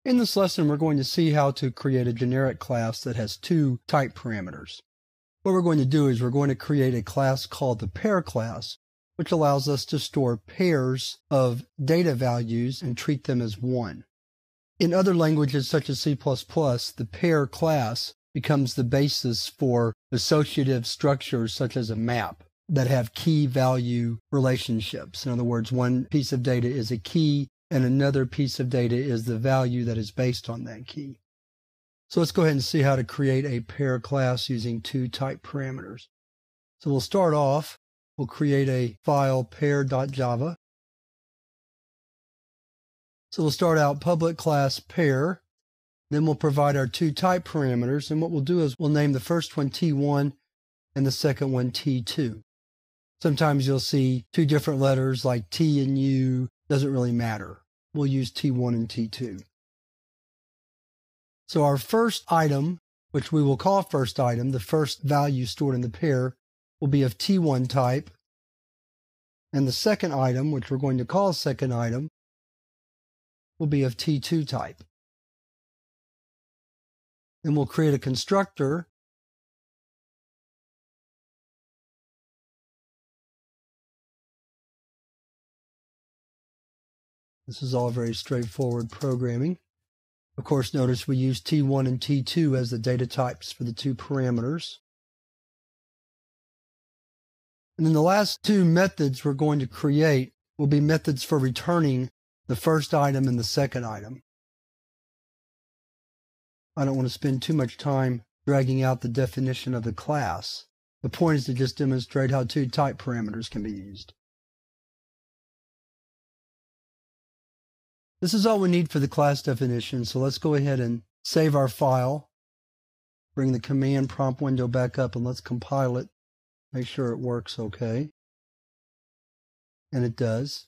In this lesson, we're going to see how to create a generic class that has two type parameters. What we're going to do is we're going to create a class called the pair class, which allows us to store pairs of data values and treat them as one. In other languages such as C++, the pair class becomes the basis for associative structures such as a map that have key-value relationships. In other words, one piece of data is a key, and another piece of data is the value that is based on that key. So let's go ahead and see how to create a pair class using two type parameters. So we'll start off, we'll create a file pair.java. So we'll start out public class pair, then we'll provide our two type parameters, and what we'll do is we'll name the first one T1 and the second one T2. Sometimes you'll see two different letters like T and U, doesn't really matter. We'll use T1 and T2. So our first item, which we will call first item, the first value stored in the pair, will be of T1 type. And the second item, which we're going to call second item, will be of T2 type. Then we'll create a constructor . This is all very straightforward programming. Of course, notice we use T1 and T2 as the data types for the two parameters. And then the last two methods we're going to create will be methods for returning the first item and the second item. I don't want to spend too much time dragging out the definition of the class. The point is to just demonstrate how two type parameters can be used. This is all we need for the class definition, so let's go ahead and save our file. Bring the command prompt window back up and let's compile it. Make sure it works okay. And it does.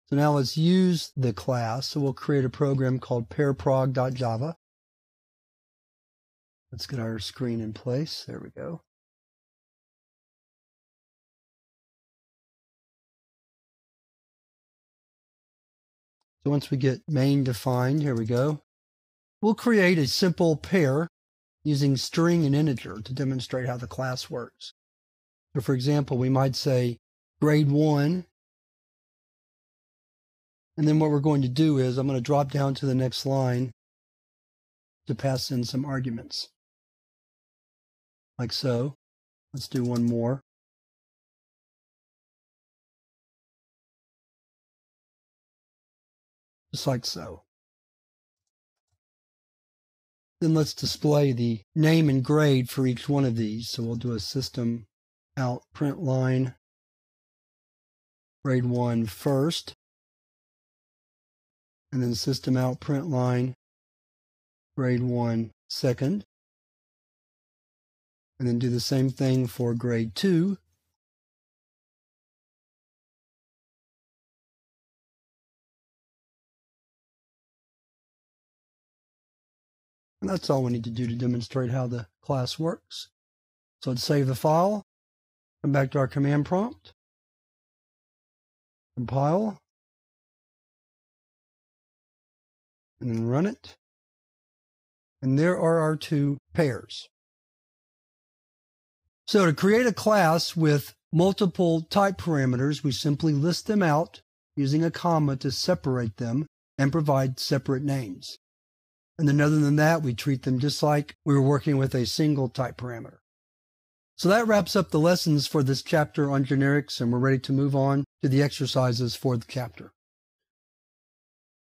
So now let's use the class. So we'll create a program called pairprog.java. Let's get our screen in place. There we go. So once we get main defined, here we go. We'll create a simple pair using string and integer to demonstrate how the class works. So for example, we might say grade 1. And then what we're going to do is I'm going to drop down to the next line to pass in some arguments. Like so. Let's do one more. Just like so. Then let's display the name and grade for each one of these. So we'll do a system out print line grade 1 first, and then system out print line grade 1 second, and then do the same thing for grade 2. And that's all we need to do to demonstrate how the class works. So let's save the file, come back to our command prompt, compile, and then run it. And there are our two pairs. So to create a class with multiple type parameters, we simply list them out using a comma to separate them and provide separate names. And then other than that, we treat them just like we were working with a single type parameter. So that wraps up the lessons for this chapter on generics, and we're ready to move on to the exercises for the chapter.